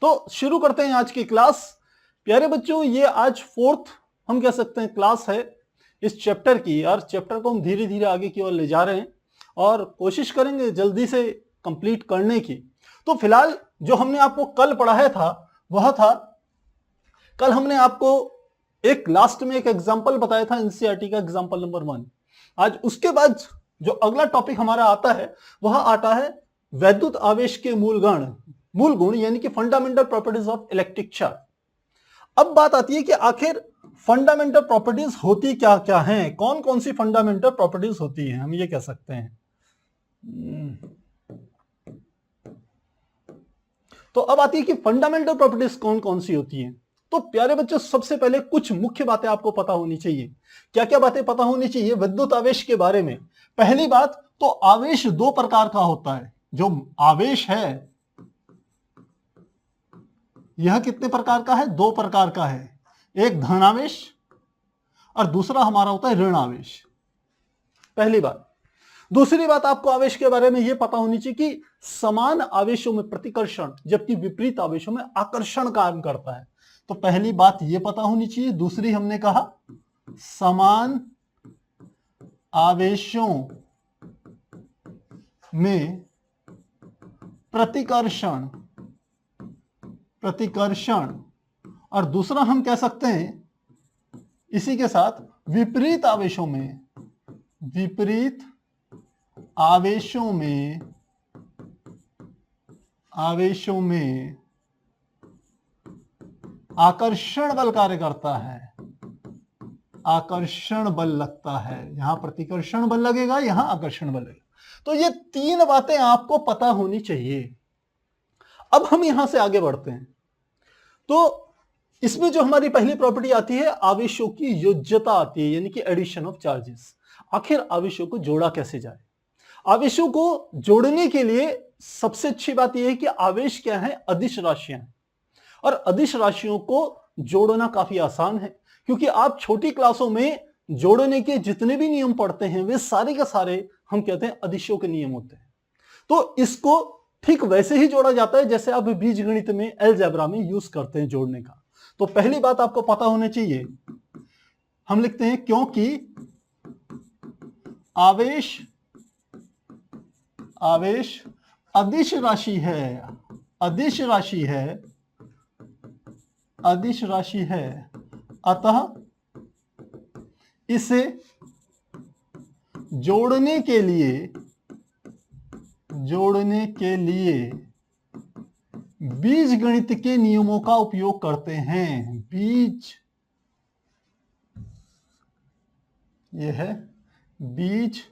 तो शुरू करते हैं आज की क्लास। प्यारे बच्चों, ये आज फोर्थ हम कह सकते हैं क्लास है इस चैप्टर की। और चैप्टर को हम धीरे धीरे आगे की ओर ले जा रहे हैं और कोशिश करेंगे जल्दी से कंप्लीट करने की। तो फिलहाल जो हमने आपको कल पढ़ाया था वह था, कल हमने आपको एक लास्ट में एक एग्जांपल बताया था एनसीईआरटी का एग्जांपल नंबर 1। आज उसके बाद जो अगला टॉपिक हमारा आता है वह आता है वैद्युत आवेश के मूल गुण यानी कि fundamental properties of electric charge. अब बात आती है कि आखिर फंडामेंटल प्रॉपर्टीज होती क्या क्या हैं, कौन कौन सी फंडामेंटल प्रॉपर्टीज होती हैं, हम ये कह सकते हैं। तो अब आती है कि फंडामेंटल प्रॉपर्टीज कौन कौन सी होती हैं। तो प्यारे बच्चों, सबसे पहले कुछ मुख्य बातें आपको पता होनी चाहिए। क्या क्या बातें पता होनी चाहिए विद्युत आवेश के बारे में। पहली बात तो आवेश दो प्रकार का होता है। जो आवेश है यह कितने प्रकार का है? दो प्रकार का है। एक धन आवेश और दूसरा हमारा होता है ऋण आवेश। पहली बात। दूसरी बात आपको आवेश के बारे में यह पता होनी चाहिए कि समान आवेशों में प्रतिकर्षण जबकि विपरीत आवेशों में आकर्षण काम करता है। तो पहली बात यह पता होनी चाहिए। दूसरी हमने कहा समान आवेशों में प्रतिकर्षण और दूसरा हम कह सकते हैं इसी के साथ विपरीत आवेशों में आकर्षण बल कार्य करता है। आकर्षण बल लगता है, यहां प्रतिकर्षण बल लगेगा, यहां आकर्षण बल लगेगा। तो ये तीन बातें आपको पता होनी चाहिए। अब हम यहां से आगे बढ़ते हैं। तो इसमें जो हमारी पहली प्रॉपर्टी आती है आवेशों की योज्यता आती है, यानी कि एडिशन ऑफ चार्जेस। आखिर आवेशों को जोड़ा कैसे जाए। आवेशों को जोड़ने के लिए सबसे अच्छी बात यह है कि आवेश क्या है? अदिश राशियां। और अदिश राशियों को जोड़ना काफी आसान है, क्योंकि आप छोटी क्लासों में जोड़ने के जितने भी नियम पढ़ते हैं वे सारे के सारे हम कहते हैं अदिशों के नियम होते हैं। तो इसको ठीक वैसे ही जोड़ा जाता है जैसे आप बीजगणित में अलजेब्रा में यूज करते हैं जोड़ने का। तो पहली बात आपको पता होनी चाहिए, हम लिखते हैं क्योंकि आवेश अदिश राशि है, अतः इसे जोड़ने के लिए बीजगणित के नियमों का उपयोग करते हैं। यह है बीजगणित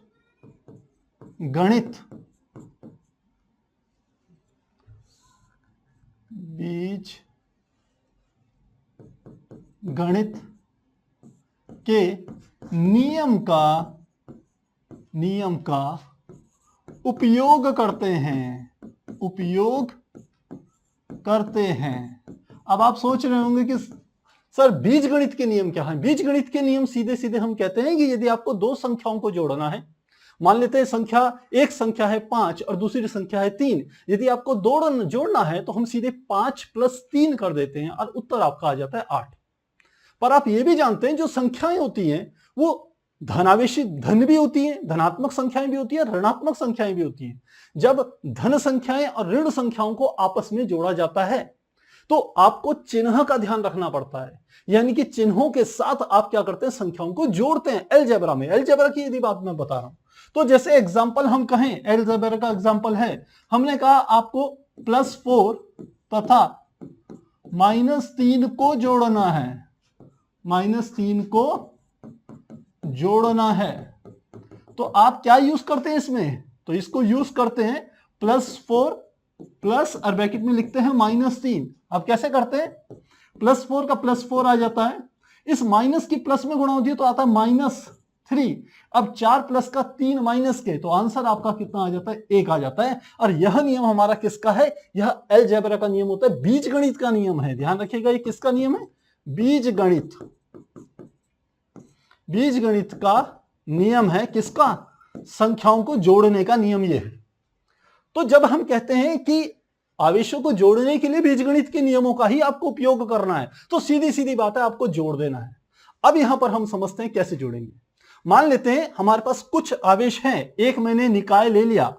के नियम का उपयोग करते हैं। अब आप सोच रहे होंगे कि सर बीजगणित के नियम क्या हैं? बीजगणित के नियम सीधे सीधे हम कहते हैं कि यदि आपको दो संख्याओं को जोड़ना है, मान लेते हैं एक संख्या है 5 और दूसरी संख्या है 3। यदि आपको जोड़ना है तो हम सीधे 5 + 3 कर देते हैं और उत्तर आपका आ जाता है 8। पर आप ये भी जानते हैं जो संख्याएं होती हैं वो धनावेशी धन भी होती हैं, धनात्मक संख्याएं भी होती है, ऋणात्मक संख्याएं भी होती हैं। जब धन संख्याएं और ऋण संख्याओं को आपस में जोड़ा जाता है तो आपको चिन्ह का ध्यान रखना पड़ता है, यानी कि चिन्हों के साथ आप क्या करते हैं? संख्याओं को जोड़ते हैं। अलजेब्रा में, अलजेब्रा की यदि बात मैं बता रहा हूं तो जैसे एग्जांपल हम कहें, अलजेब्रा का एग्जांपल है, हमने कहा आपको +4 तथा -3 को जोड़ना है। तो आप क्या यूज करते हैं इसमें? तो इसको यूज करते हैं +4 प्लस और ब्रैकेट में लिखते हैं -3। अब कैसे करते हैं? +4 का +4 आ जाता है, इस माइनस की प्लस में गुणा होती है तो आता है -3। अब 4 + का 3 माइनस के, तो आंसर आपका कितना आ जाता है? 1 आ जाता है। और यह नियम हमारा किसका है? यह अलजेब्रा का नियम होता है, बीजगणित का नियम है। ध्यान रखिएगा, ये किसका नियम है? बीजगणित का नियम है। किसका? संख्याओं को जोड़ने का नियम यह है। तो जब हम कहते हैं कि आवेशों को जोड़ने के लिए बीजगणित के नियमों का ही आपको उपयोग करना है, तो सीधी सीधी बात है, आपको जोड़ देना है। अब यहां पर हम समझते हैं कैसे जोड़ेंगे। मान लेते हैं हमारे पास कुछ आवेश हैं, एक मैंने निकाय ले लिया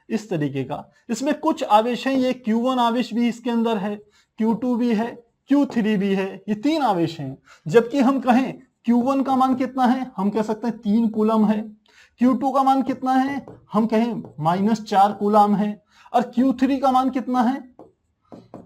इस तरीके का, इसमें कुछ आवेश हैं, ये Q1 आवेश भी इसके अंदर है, Q2 भी है, Q3 भी है, ये 3 आवेश हैं। जबकि हम कहें Q1 का मान कितना है, हम कह सकते हैं 3 कूलम है, Q2 का मान कितना है, हम कहें -4 कूलम है, और Q3 का मान कितना है,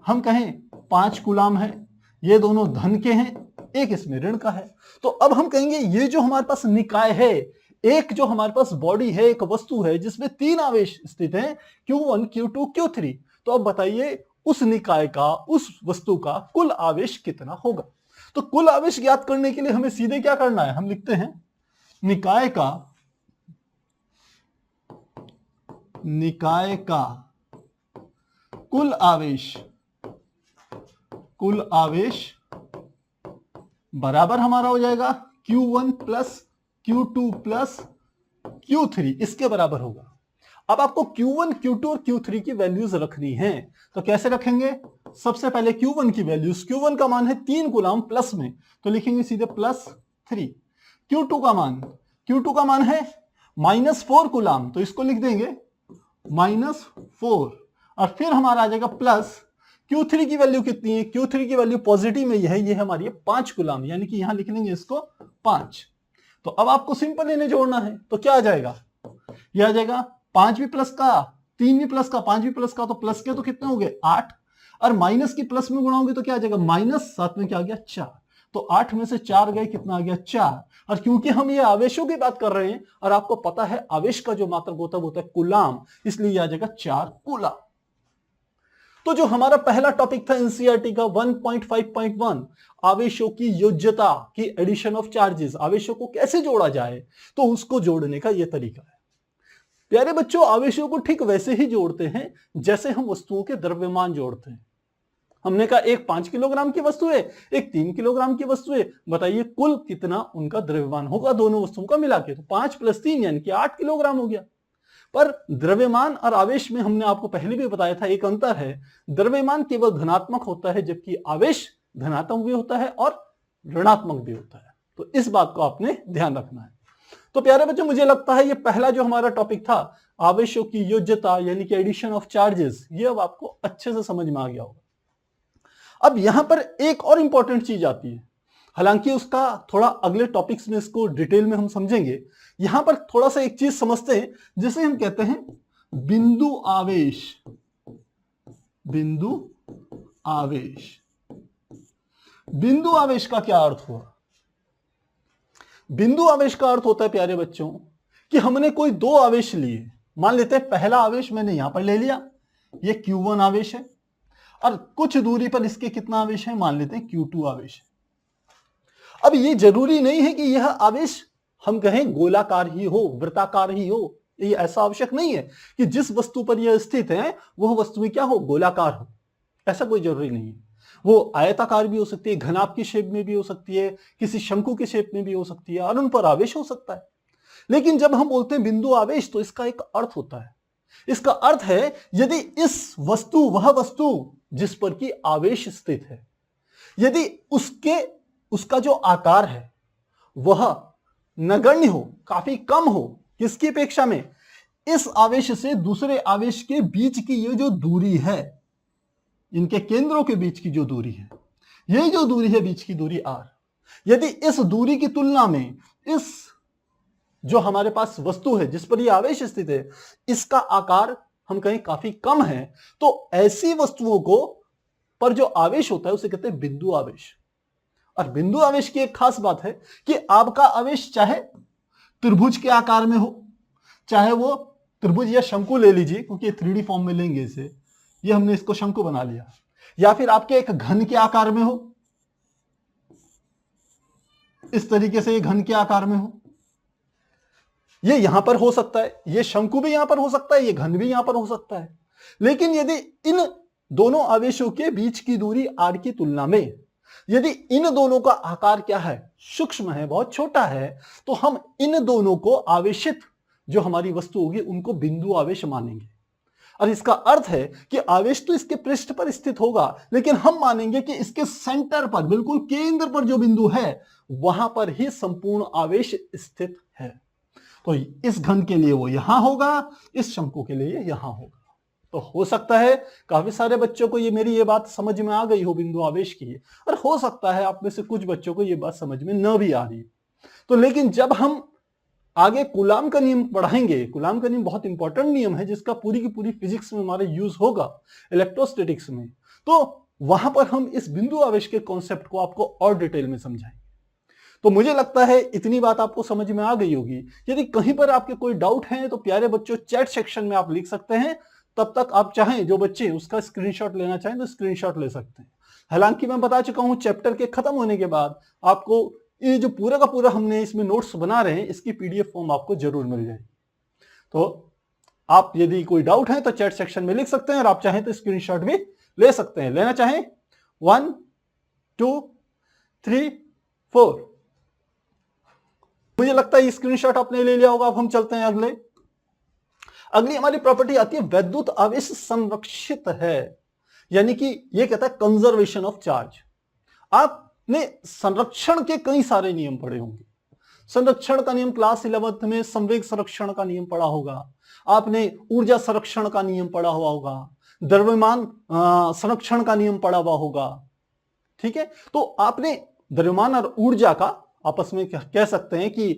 हम कहें 5 कूलम है। ये दोनों धन के हैं, एक इसमें ऋण का है। तो अब हम कहेंगे ये जो हमारे पास निकाय है, एक जो हमारे पास बॉडी है, एक वस्तु है जिसमें 3 आवेश स्थित हैं, Q1, Q2, Q3, तो अब बताइए उस निकाय का, उस वस्तु का कुल आवेश कितना होगा। तो कुल आवेश ज्ञात करने के लिए हमें सीधे क्या करना है, हम लिखते हैं निकाय का कुल आवेश बराबर हमारा हो जाएगा Q1 plus Q2 plus Q3, इसके बराबर होगा। अब आपको Q1, Q2 और Q3 की वैल्यूज रखनी है, तो कैसे रखेंगे। सबसे पहले Q1 की वैल्यूज, Q1 का मान है 3 कूलम प्लस में, तो लिखेंगे सीधे +3। Q2 का मान है -4 कूलम, तो इसको लिख देंगे -4, और फिर हमारा आ जाएगा प्लस Q3 की वैल्यू कितनी है, Q3 की वैल्यू पॉजिटिव में है, ये हमारी है 5 कूलम, यानी कि यहां लिख लेंगे इसको 5। तो अब आपको सिंपल इन्हें जोड़ना है, तो क्या आ जाएगा, ये आ जाएगा 5 भी प्लस का, 3 भी प्लस का, 5 भी प्लस का, तो प्लस के तो कितने हो गए 8, और माइनस की प्लस में गुणाओगे तो क्या आ जाएगा माइनस, साथ में क्या आ गया 4, तो 8 में से 4 गए, कितना आ गया 4। और क्योंकि हम ये आवेशों की बात कर रहे हैं और आपको पता है आवेश का जो मात्रक होता है कूलम, इसलिए ये आ जाएगा 4 कूलम। तो जो हमारा पहला टॉपिक था एनसीईआरटी का 1.5.1, आवेशों की योज्यता की एडिशन ऑफ चार्जेस, आवेशों को कैसे जोड़ा जाए, तो उसको जोड़ने का यह तरीका है। प्यारे बच्चों, आवेशों को ठीक वैसे ही जोड़ते हैं जैसे हम वस्तुओं के द्रव्यमान जोड़ते हैं। हमने कहा एक 5 किलोग्राम की वस्तु है, एक 3 किलोग्राम की वस्तु है, बताइए कुल कितना उनका द्रव्यमान होगा दोनों वस्तुओं का मिला के, तो 5 + 3 यानी कि 8 किलोग्राम हो गया। पर द्रव्यमान और आवेश में हमने आपको पहले भी बताया था एक अंतर है, द्रव्यमान केवल धनात्मक होता है जबकि आवेश धनात्मक भी होता है और ऋणात्मक भी होता है। तो इस बात को आपने ध्यान रखना है। तो प्यारे बच्चों, मुझे लगता है ये पहला जो हमारा टॉपिक था आवेशों की योज्यता यानी कि एडिशन ऑफ चार्जेस, ये अब आपको अच्छे से समझ में आ गया होगा। अब यहां पर एक और इंपॉर्टेंट चीज आती है, हालांकि उसका थोड़ा अगले टॉपिक्स में इसको डिटेल में हम समझेंगे। यहां पर थोड़ा सा एक चीज समझते हैं, जिसे हम कहते हैं बिंदु आवेश। बिंदु आवेश का क्या अर्थ हुआ। बिंदु आवेश का अर्थ होता है प्यारे बच्चों कि हमने कोई 2 आवेश लिए, मान लेते हैं पहला आवेश मैंने यहां पर ले लिया, ये Q1 आवेश है, और कुछ दूरी पर इसके कितना आवेश है, मान लेते हैं Q2 आवेश है। अब ये जरूरी नहीं है कि यह आवेश हम कहें गोलाकार ही हो, वृत्ताकार ही हो, ये ऐसा आवश्यक नहीं है कि जिस वस्तु पर यह स्थित है वह वस्तु क्या हो, गोलाकार हो, ऐसा कोई जरूरी नहीं है। वो आयताकार भी हो सकती है, घनाभ की शेप में भी हो सकती है, किसी शंकु की शेप में भी हो सकती है, और उन पर आवेश हो सकता है। लेकिन जब हम बोलते हैं बिंदु आवेश, तो इसका एक अर्थ होता है। इसका अर्थ है यदि इस वस्तु, वह वस्तु जिस पर की आवेश स्थित है, यदि उसका जो आकार है वह नगण्य हो, काफी कम हो, किसकी अपेक्षा में, इस आवेश से दूसरे आवेश के बीच की ये जो दूरी है, इनके केंद्रों के बीच की जो दूरी है, ये जो दूरी है बीच की दूरी r, यदि इस दूरी की तुलना में इस जो हमारे पास वस्तु है जिस पर ये आवेश स्थित है, इसका आकार हम कहें काफी कम है, तो ऐसी वस्तुओं को पर जो आवेश होता है उसे कहते हैं बिंदु आवेश। और बिंदु आवेश की एक खास बात है कि आपका आवेश चाहे त्रिभुज के आकार में हो, चाहे वो त्रिभुज या शंकु ले लीजिए, क्योंकि 3D फॉर्म में लेंगे इसे, ये हमने इसको शंकु बना लिया, या फिर आपके एक घन के आकार में हो, इस तरीके से ये घन के आकार में हो, ये यहां पर हो सकता है, ये शंकु भी यहां पर हो सकता है, ये घन भी यहां पर हो सकता है। लेकिन यदि इन दोनों आवेशों के बीच की दूरी r की तुलना में यदि इन दोनों का आकार क्या है, सूक्ष्म है, बहुत छोटा है, तो हम इन दोनों को आवेशित जो हमारी वस्तु होगी उनको बिंदु आवेश मानेंगे। और इसका अर्थ है कि आवेश तो इसके पृष्ठ पर स्थित होगा, लेकिन हम मानेंगे कि इसके सेंटर पर, बिल्कुल केंद्र पर जो बिंदु है, वहां पर ही संपूर्ण आवेश स्थित है। तो इस घन के लिए वो यहां होगा, इस शंकु के लिए यहां होगा। तो हो सकता है काफी सारे बच्चों को मेरी ये बात समझ में आ गई हो बिंदु आवेश की, और हो सकता है आप में से कुछ बच्चों को ये बात समझ में न भी आ रही। तो लेकिन जब हम आगे कूलाम का नियम पढ़ाएंगे, कूलाम का नियम बहुत इंपॉर्टेंट नियम है जिसका पूरी की पूरी फिजिक्स में हमारे यूज होगा, इलेक्ट्रोस्टैटिक्स में, तो वहां पर हम इस बिंदु आवेश के कॉन्सेप्ट को आपको और डिटेल में समझाएंगे। तो मुझे लगता है इतनी बात आपको समझ में आ गई होगी। यदि कहीं पर आपके कोई डाउट है तो प्यारे बच्चों चैट सेक्शन में आप लिख सकते हैं। तब तक आप चाहें, जो बच्चे उसका स्क्रीनशॉट लेना चाहें तो स्क्रीनशॉट ले सकते हैं। हालांकि मैं बता चुका हूं चैप्टर के खत्म होने के बाद आपको ये जो पूरा का पूरा हमने इसमें नोट्स बना रहे हैं, इसकी पीडीएफ फॉर्म आपको जरूर मिल जाएगी। तो आप यदि कोई डाउट है तो चैट सेक्शन में लिख सकते हैं, और आप चाहें तो स्क्रीनशॉट भी ले सकते हैं। लेना चाहें 1 2 3 4। मुझे लगता है स्क्रीनशॉट आपने ले लिया होगा। अब हम चलते हैं अगली हमारी प्रॉपर्टी आती है वैद्युत आवेश संरक्षित है, यानी कि ये कहता है कंजर्वेशन ऑफ चार्ज। आपने संरक्षण के कई सारे नियम पढ़े होंगे। संरक्षण का नियम क्लास 11th में संवेग संरक्षण का नियम पढ़ा होगा, आपने ऊर्जा संरक्षण का नियम पढ़ा हुआ होगा, द्रव्यमान संरक्षण का नियम पढ़ा हुआ होगा। ठीक है, तो आपने द्रव्यमान और ऊर्जा का आपस में कह सकते हैं कि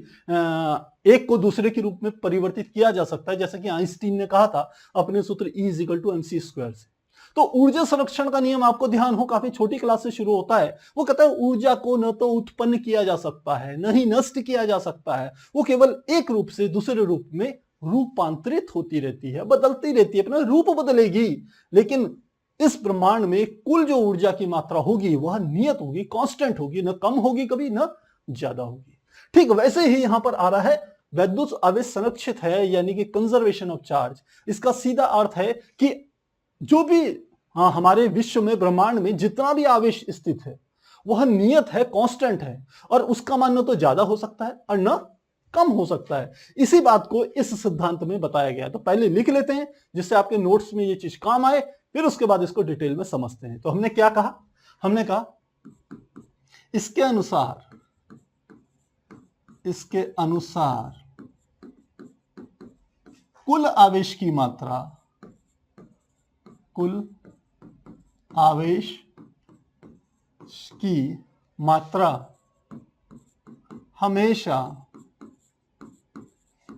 एक को दूसरे के रूप में परिवर्तित किया जा सकता है, जैसा कि आइंस्टीन ने कहा था अपने सूत्र E = mc² से। तो ऊर्जा संरक्षण का नियम आपको ध्यान हो, काफी छोटी क्लास से शुरू होता है। वो कहता है ऊर्जा को न तो उत्पन्न किया जा सकता है न ही नष्ट किया जा सकता है, वो केवल एक रूप से दूसरे रूप में रूपांतरित होती रहती है, बदलती रहती है, अपना रूप बदलेगी, लेकिन इस ब्रह्मांड में कुल जो ऊर्जा की मात्रा होगी वह नियत होगी, कांस्टेंट होगी, न कम होगी कभी न ज्यादा होगी। ठीक वैसे ही यहां पर आ रहा है वैद्युत आवेश संरक्षित है, यानी कि कंजर्वेशन ऑफ चार्ज। इसका सीधा अर्थ है कि जो भी हमारे विश्व में, ब्रह्मांड में जितना भी आवेश स्थित है वह नियत है, कांस्टेंट है, और उसका मान न तो ज्यादा हो सकता है और न कम हो सकता है। इसी बात को इस सिद्धांत में बताया गया है। तो पहले लिख लेते हैं जिससे आपके नोट्स में ये चीज काम आए, फिर उसके बाद इसको डिटेल में समझते हैं। तो हमने क्या कहा? हमने कहा इसके अनुसार कुल आवेश की मात्रा, कुल आवेश की मात्रा हमेशा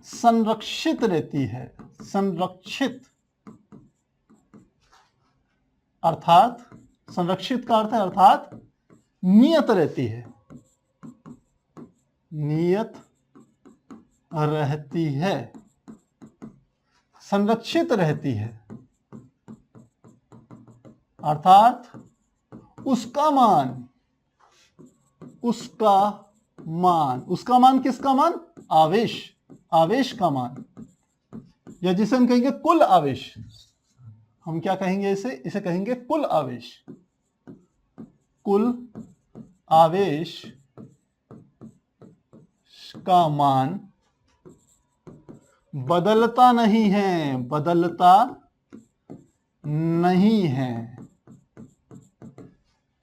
संरक्षित रहती है। संरक्षित अर्थात, संरक्षित का अर्थ है अर्थात नियत रहती है, नियत रहती है, संरक्षित रहती है, अर्थात उसका मान किसका मान? आवेश का मान, या जिसे हम कहेंगे कुल आवेश। हम क्या कहेंगे इसे कहेंगे कुल आवेश। कुल आवेश का मान बदलता नहीं है।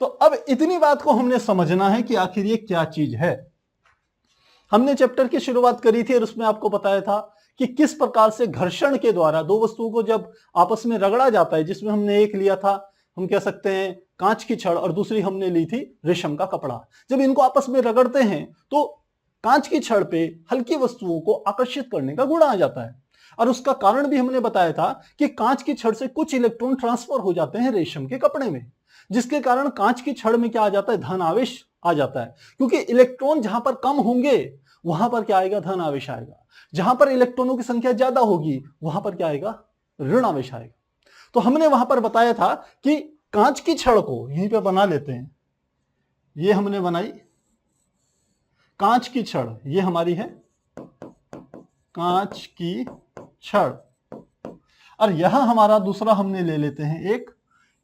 तो अब इतनी बात को हमने समझना है कि आखिर ये क्या चीज है। हमने चैप्टर की शुरुआत करी थी और उसमें आपको बताया था कि किस प्रकार से घर्षण के द्वारा दो वस्तुओं को जब आपस में रगड़ा जाता है, जिसमें हमने एक लिया था, हम कह सकते हैं कांच की छड़, और दूसरी हमने ली थी रेशम का कपड़ा। जब इनको आपस में रगड़ते हैं तो कांच की छड़ पे हल्की वस्तुओं को आकर्षित करने का गुण आ जाता है, और उसका कारण भी हमने बताया था कि कांच की छड़ से कुछ इलेक्ट्रॉन ट्रांसफर हो जाते हैं रेशम के कपड़े में, जिसके कारण कांच की छड़ में क्या आ जाता है? धन आवेश आ जाता है। क्योंकि इलेक्ट्रॉन जहां पर कम होंगे वहां पर क्या आएगा? धन आवेश आएगा। जहां पर इलेक्ट्रॉनों की संख्या ज्यादा होगी वहां पर क्या आएगा? ऋण आवेश आएगा। तो हमने वहां पर बताया था कि कांच की छड़ को यहीं पे बना लेते हैं, ये हमने बनाई कांच की छड़, ये हमारी है कांच की छड़, और यहां हमारा दूसरा हमने ले लेते हैं एक,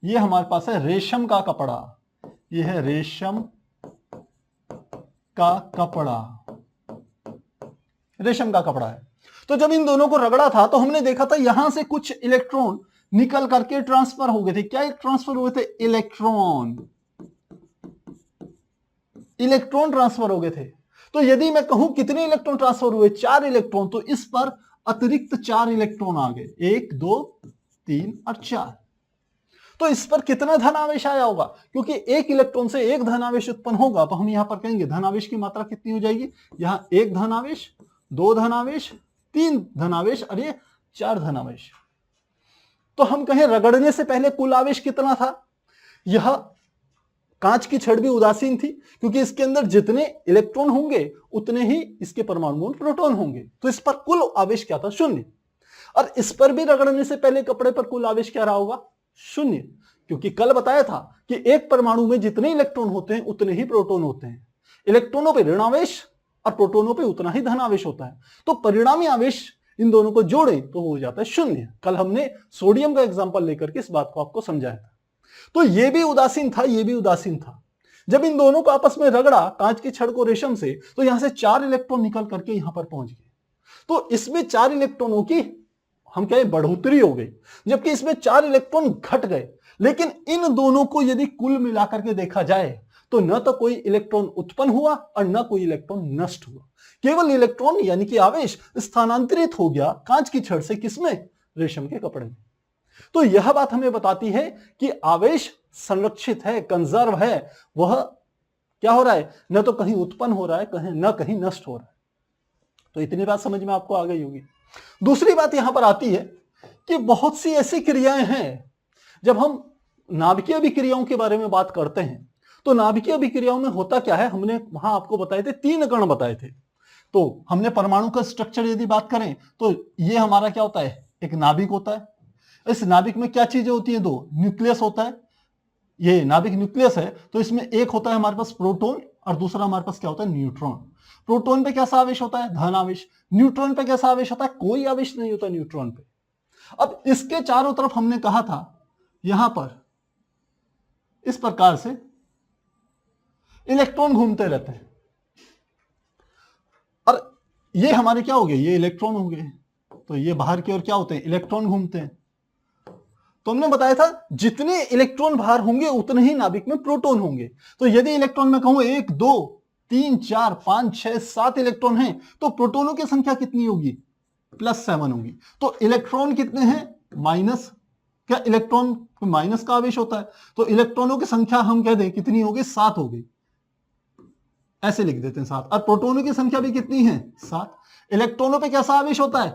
ये हमारे पास है रेशम का कपड़ा, ये है रेशम का कपड़ा, रेशम का कपड़ा है। तो जब इन दोनों को रगड़ा था तो हमने देखा था यहां से कुछ इलेक्ट्रॉन निकल करके ट्रांसफर हो गए थे। क्या ट्रांसफर हुए थे? इलेक्ट्रॉन ट्रांसफर हो गए थे। तो यदि मैं कहूं कितने इलेक्ट्रॉन ट्रांसफर हुए, 4 इलेक्ट्रॉन, तो इस पर अतिरिक्त 4 इलेक्ट्रॉन आ गए, 1 2 3 और 4। तो इस पर कितना धन आवेश आया होगा? क्योंकि एक इलेक्ट्रॉन से एक धन आवेश उत्पन्न होगा, तो हम यहां पर कहेंगे धन आवेश की मात्रा कितनी हो जाएगी? यहां 1 धन आवेश, 2 धन आवेश, 3 धन आवेश और ये 4 धन आवेश। तो हम कहें रगड़ने से पहले कुल आवेश कितना था? यह कांच की छड़ भी उदासीन थी, क्योंकि इसके अंदर जितने इलेक्ट्रॉन होंगे उतने ही इसके परमाणु में प्रोटॉन होंगे। तो इस पर कुल आवेश क्या था? 0। और इस पर भी रगड़ने से पहले कपड़े पर कुल आवेश क्या रहा होगा? 0, क्योंकि कल बताया था कि एक परमाणु में जितने इलेक्ट्रॉन होते हैं उतने ही प्रोटॉन होते हैं। इलेक्ट्रॉनों पर ऋण आवेश और प्रोटॉनों पर उतना ही धन आवेश होता है। तो परिणामी आवेश इन दोनों को जोड़ें तो हो जाता है 0। कल हमने सोडियम का एग्जाम्पल लेकर के इस बात को आपको समझाया था। तो ये भी उदासीन था, ये भी उदासीन था। जब इन दोनों को आपस में रगड़ा कांच की छड़ को रेशम से, तो यहां से 4 इलेक्ट्रॉन निकल करके यहां पर पहुंच गए। तो इसमें 4 इलेक्ट्रॉनों की हम कहें बढ़ोतरी हो गई, जबकि इसमें 4 इलेक्ट्रॉन घट गए। लेकिन इन दोनों को यदि कुल मिलाकर के देखा जाए तो न तो कोई इलेक्ट्रॉन उत्पन्न हुआ और न कोई इलेक्ट्रॉन नष्ट हुआ। केवल इलेक्ट्रॉन यानी कि आवेश स्थानांतरित हो गया कांच की छड़ से, किसमें? रेशम के कपड़े में। तो यह बात हमें बताती है कि आवेश संरक्षित है, कंजर्व है। वह क्या हो रहा है? न तो कहीं उत्पन्न हो रहा है, न कहीं नष्ट हो रहा है। तो इतनी बात समझ में आपको आ गई होगी। दूसरी बात यहां पर आती है कि बहुत सी ऐसी क्रियाएं हैं, जब हम नाभिकीय अभिक्रियाओं के बारे में बात करते हैं तो नाभिकीय अभिक्रियाओं में होता क्या है? हमने वहां आपको बताए थे 3 कण बताए थे। तो हमने परमाणु का स्ट्रक्चर यदि बात करें तो ये हमारा क्या होता है? एक नाभिक होता है। इस नाभिक में क्या चीजें होती हैं? 2, न्यूक्लियस होता है। ये नाभिक न्यूक्लियस है, तो इसमें एक होता है हमारे पास प्रोटॉन और दूसरा हमारे पास क्या होता है? न्यूट्रॉन। प्रोटॉन पे कैसा आवेश होता है? धन आवेश। न्यूट्रॉन पे कैसा आवेश होता है? कोई आवेश नहीं होता न्यूट्रॉन पे। अब इसके चारों तरफ हमने कहा था यहां पर इस प्रकार से इलेक्ट्रॉन घूमते रहते हैं, और ये हमारे क्या हो गए? ये इलेक्ट्रॉन हो गए। तो ये बाहर की ओर क्या होते हैं? इलेक्ट्रॉन घूमते हैं। तो हमने बताया था जितने इलेक्ट्रॉन बाहर होंगे उतने ही नाभिक में प्रोटॉन होंगे। तो यदि इलेक्ट्रॉन में कहूं 1 2 3 4 5 6 7 इलेक्ट्रॉन हैं, तो प्रोटॉनों की संख्या कितनी होगी? +7 होगी। तो इलेक्ट्रॉन कितने हैं? माइनस। क्या इलेक्ट्रॉन माइनस का आवेश होता है? तो इलेक्ट्रॉनों की संख्या हम कह दें कितनी होगी? 7 हो गई। ऐसे लिख देते हैं 7। और प्रोटॉनों की संख्या भी कितनी है? 7। इलेक्ट्रॉनों पे कैसा आवेश होता है?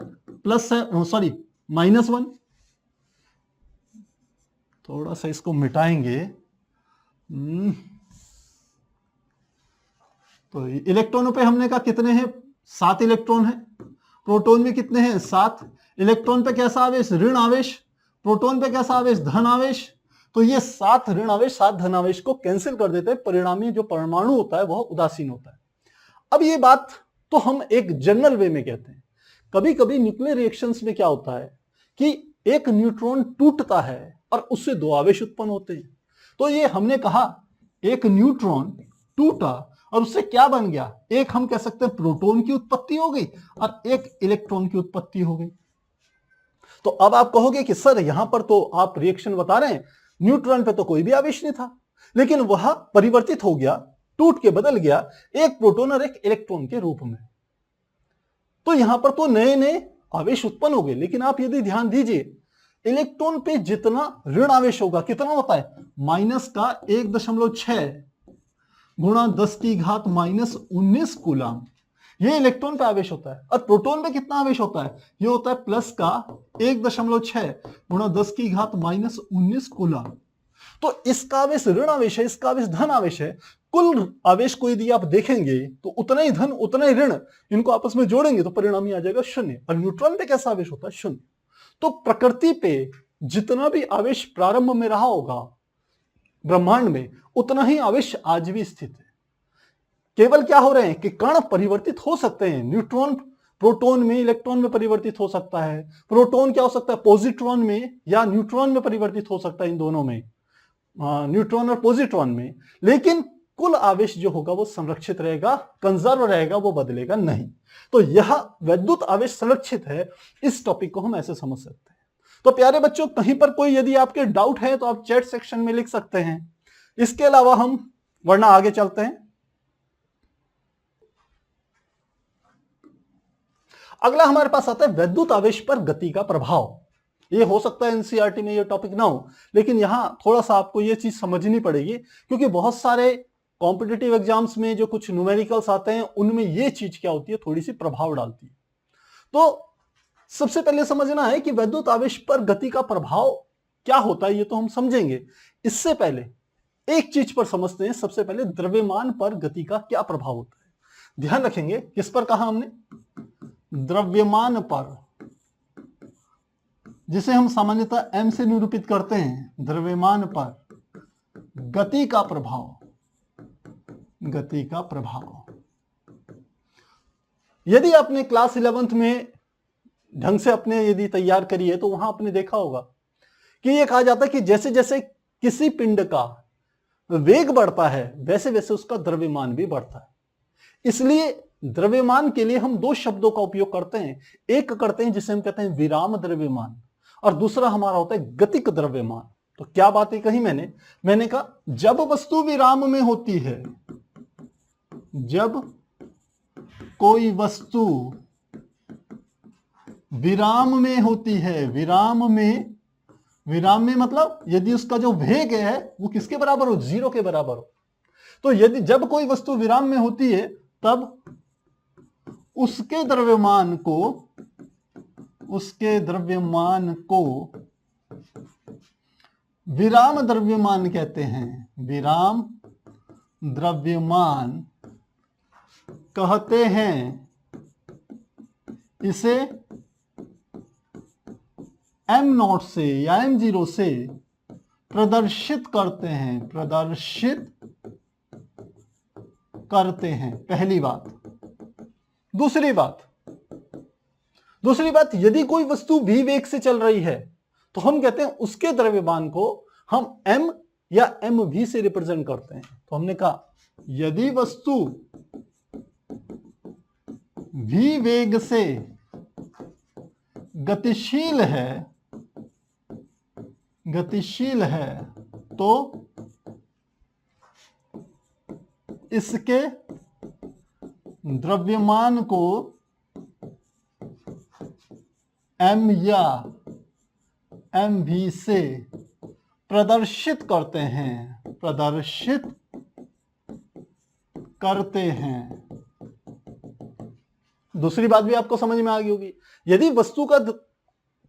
-1। थोड़ा सा इसको मिटाएंगे। तो इलेक्ट्रॉनों पे हमने कहा कितने हैं? 7 इलेक्ट्रॉन है। प्रोटॉन में कितने हैं? 7। इलेक्ट्रॉन पे कैसा आवेश? ऋण आवेश। प्रोटॉन पे कैसा आवेश? धन आवेश। तो ये 7 ऋण आवेश 7 धन आवेश को कैंसिल कर देते हैं, परिणामी जो परमाणु होता है वह उदासीन होता है। अब ये बात तो हम एक जनरल वे में कहते हैं। कभी कभी न्यूक्लियर रिएक्शंस में क्या होता है कि एक न्यूट्रॉन टूटता है और उससे 2 आवेश उत्पन्न होते हैं। तो ये हमने कहा एक न्यूट्रॉन टूटा और उससे क्या बन गया? एक हम कह सकते हैं प्रोटॉन की उत्पत्ति हो गई और एक इलेक्ट्रॉन की उत्पत्ति हो गई। तो अब आप कहोगे कि सर यहां पर तो आप रिएक्शन बता रहे हैं, न्यूट्रॉन पे तो कोई भी आवेश नहीं था, लेकिन वह परिवर्तित हो गया, टूट के बदल गया एक प्रोटॉन और एक इलेक्ट्रॉन के रूप में। तो यहां पर तो नए नए आवेश उत्पन्न हो गए। लेकिन आप यदि ध्यान दीजिए, इलेक्ट्रॉन पे जितना ऋण आवेश होगा कितना होता है? माइनस का 1.6 गुणा 10⁻⁻19 कूलम। ये इलेक्ट्रॉन पे आवेश होता है। और प्रोटॉन पे कितना आवेश होता है? ये होता है प्लस का 1.6 गुणा 10⁻19 कूलम। तो इसका आवेश ऋण आवेश है, इसका आवेश धन आवेश है। कुल आवेश को यदि आप देखेंगे तो उतना ही धन उतना ही ऋण, इनको आपस में जोड़ेंगे तो परिणामी आ जाएगा 0। और न्यूट्रॉन पे कैसा आवेश होता है? 0। तो प्रकृति पे जितना भी आवेश प्रारंभ में रहा होगा ब्रह्मांड में, उतना ही आवेश आज भी स्थित है। केवल क्या हो रहे हैं कि कण परिवर्तित हो सकते हैं। न्यूट्रॉन प्रोटॉन में, इलेक्ट्रॉन में परिवर्तित हो सकता है। प्रोटॉन क्या हो सकता है? पॉजिट्रॉन में या न्यूट्रॉन में परिवर्तित हो सकता है, इन दोनों में, न्यूट्रॉन और पॉजिट्रॉन में। लेकिन कुल आवेश जो होगा वो संरक्षित रहेगा, कंजर्व रहेगा, वो बदलेगा नहीं। तो यह वैद्युत आवेश संरक्षित है, इस टॉपिक को हम ऐसे समझ सकते हैं। तो प्यारे बच्चों, कहीं पर कोई यदि आपके डाउट है तो आप चैट सेक्शन में लिख सकते हैं। इसके अलावा हम वरना आगे चलते हैं। अगला हमारे पास आता है वैद्युत आवेश पर गति का प्रभाव। ये हो सकता है एनसीईआरटी में ये टॉपिक ना हो, लेकिन यहां थोड़ा सा आपको ये चीज समझनी पड़ेगी, क्योंकि बहुत सारे कॉम्पिटिटिव एग्जाम्स में जो कुछ न्यूमेरिकल्स आते हैं उनमें ये चीज क्या होती है, थोड़ी सी प्रभाव डालती है। तो सबसे पहले समझना है कि वैद्युत आवेश पर गति का प्रभाव क्या होता है, ये तो हम समझेंगे। इससे पहले एक चीज पर समझते हैं। सबसे पहले द्रव्यमान पर गति का क्या प्रभाव होता है। ध्यान रखेंगे, किस पर कहा हमने, द्रव्यमान पर, जिसे हम सामान्यतः m से निरूपित करते हैं। द्रव्यमान पर गति का प्रभाव, गति का प्रभाव। यदि आपने क्लास 11th में ढंग से अपने यदि तैयार करी है तो वहां आपने देखा होगा कि यह कहा जाता है कि जैसे जैसे किसी पिंड का वेग बढ़ता है वैसे वैसे उसका द्रव्यमान भी बढ़ता है। इसलिए द्रव्यमान के लिए हम दो शब्दों का उपयोग करते हैं। एक करते हैं जिसे हम कहते हैं विराम द्रव्यमान, और दूसरा हमारा होता है गतिक द्रव्यमान। तो क्या बात है कही मैंने कहा जब वस्तु विराम में होती है, जब कोई वस्तु विराम में होती है, विराम में मतलब यदि उसका जो वेग है वो किसके बराबर हो, 0 के बराबर हो। तो यदि जब कोई वस्तु विराम में होती है तब उसके द्रव्यमान को विराम द्रव्यमान कहते हैं। विराम द्रव्यमान कहते हैं। इसे m0 से या m0 से प्रदर्शित करते हैं। पहली बात। दूसरी बात, यदि कोई वस्तु v वेग से चल रही है तो हम कहते हैं उसके द्रव्यमान को हम m या mv से रिप्रेजेंट करते हैं। तो हमने कहा यदि वस्तु v वेग से गतिशील है तो इसके द्रव्यमान को m या mv से प्रदर्शित करते हैं। दूसरी बात भी आपको समझ में आ गई होगी। यदि वस्तु का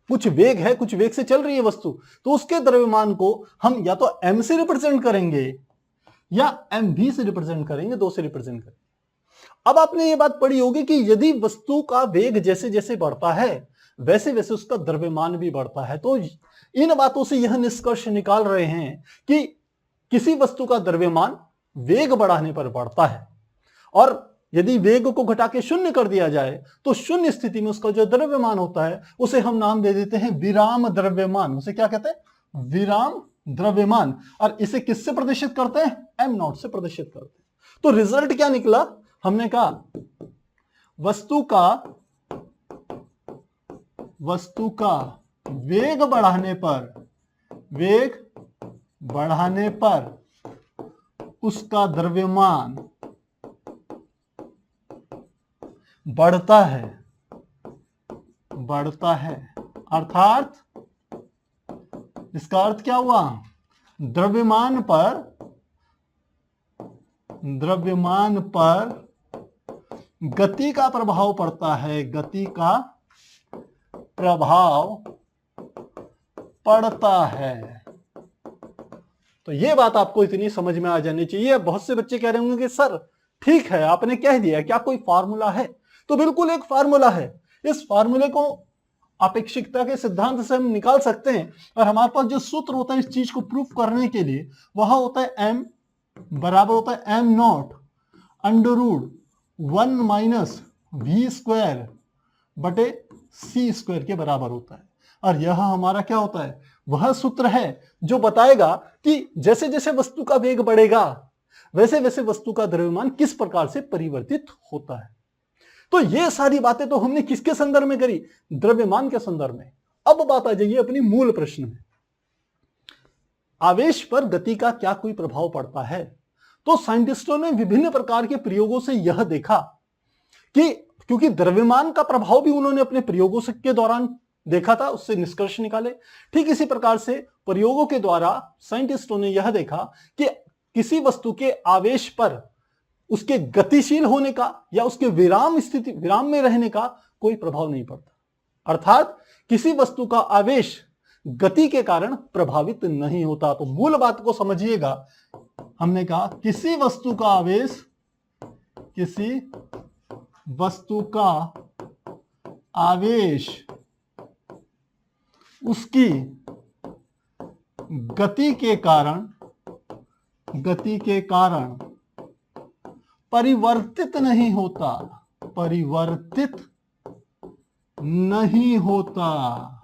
कुछ वेग है, कुछ वेग से चल रही है वस्तु, तो उसके द्रव्यमान को हम या तो m से रिप्रेजेंट करेंगे या mv से रिप्रेजेंट करेंगे, दो से रिप्रेजेंट करेंगे। अब आपने ये बात पढ़ी होगी कि यदि वस्तु का वेग जैसे जैसे बढ़ता है वैसे वैसे उसका द्रव्यमान भी बढ़ता है। तो इन बातों से यह निष्कर्ष निकाल रहे हैं कि किसी वस्तु का द्रव्यमान वेग बढ़ाने पर बढ़ता है, और यदि वेग को घटा के शून्य कर दिया जाए तो शून्य स्थिति में उसका जो द्रव्यमान होता है उसे हम नाम दे देते हैं विराम द्रव्यमान। उसे क्या कहते हैं, विराम द्रव्यमान। और इसे किससे प्रदर्शित करते हैं, m0 से प्रदर्शित करते हैं। तो रिजल्ट क्या निकला, हमने कहा वस्तु का वेग बढ़ाने पर उसका द्रव्यमान बढ़ता है। अर्थात इसका अर्थ क्या हुआ, द्रव्यमान पर गति का प्रभाव पड़ता है, गति का प्रभाव पड़ता है। तो ये बात आपको इतनी समझ में आ जानी चाहिए। बहुत से बच्चे कह रहे होंगे कि सर ठीक है आपने कह दिया, क्या कोई फार्मूला है? तो बिल्कुल एक फार्मूला है। इस फार्मूले को अपेक्षिकता के सिद्धांत से हम निकाल सकते हैं, और हमारे पास जो सूत्र होता है इस चीज को प्रूफ करने के लिए वह होता है m बराबर होता है m0 √1 माइनस v स्क्वायर बटे c स्क्वायर के बराबर होता है। और यह हमारा क्या होता है, वह सूत्र है जो बताएगा कि जैसे जैसे वस्तु का वेग बढ़ेगा वैसे वैसे वस्तु का द्रव्यमान किस प्रकार से परिवर्तित होता है। तो ये सारी बातें तो हमने किसके संदर्भ में करी, द्रव्यमान के संदर्भ में। अब बात आ जाइए अपनी मूल प्रश्न में, आवेश पर गति का क्या कोई प्रभाव पड़ता है। तो साइंटिस्टों ने विभिन्न प्रकार के प्रयोगों से यह देखा कि क्योंकि द्रव्यमान का प्रभाव भी उन्होंने अपने प्रयोगों के दौरान देखा था, उससे निष्कर्ष निकाले। ठीक इसी प्रकार से प्रयोगों के द्वारा साइंटिस्टों ने यह देखा कि किसी वस्तु के आवेश पर उसके गतिशील होने का या उसके विराम में रहने का कोई प्रभाव नहीं पड़ता। अर्थात किसी वस्तु का आवेश गति के कारण प्रभावित नहीं होता। तो मूल बात को समझिएगा, हमने कहा किसी वस्तु का आवेश उसकी गति के कारण परिवर्तित नहीं होता।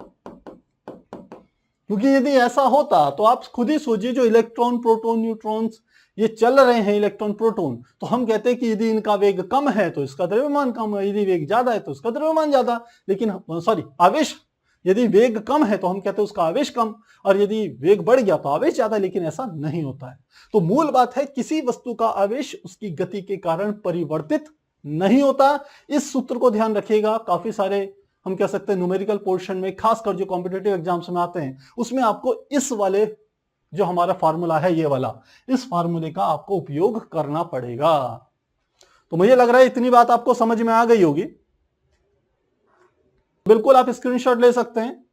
क्योंकि यदि ऐसा होता तो आप खुद ही सोचिए, जो इलेक्ट्रॉन, प्रोटॉन, न्यूट्रॉन्स ये चल रहे हैं, इलेक्ट्रॉन प्रोटॉन, तो हम कहते हैं कि यदि इनका वेग कम है तो इसका द्रव्यमान कम है, यदि वेग ज्यादा है तो इसका द्रव्यमान ज्यादा। लेकिन आवेश, यदि वेग कम है तो हम कहते हैं उसका आवेश कम, और यदि वेग बढ़ गया तो आवेश ज्यादा। लेकिन ऐसा नहीं होता है। तो मूल बात है, किसी वस्तु का आवेश उसकी गति के कारण परिवर्तित नहीं होता। इस सूत्र को ध्यान रखिएगा। काफी सारे हम कह सकते हैं न्यूमेरिकल पोर्शन में, खासकर जो कॉम्पिटिटिव एग्जाम्स में आते हैं, उसमें आपको इस वाले जो हमारा फार्मूला है, ये वाला, इस फार्मूले का आपको उपयोग करना पड़ेगा। तो मुझे लग रहा है इतनी बात आपको समझ में आ गई होगी। बिल्कुल आप स्क्रीनशॉट ले सकते हैं।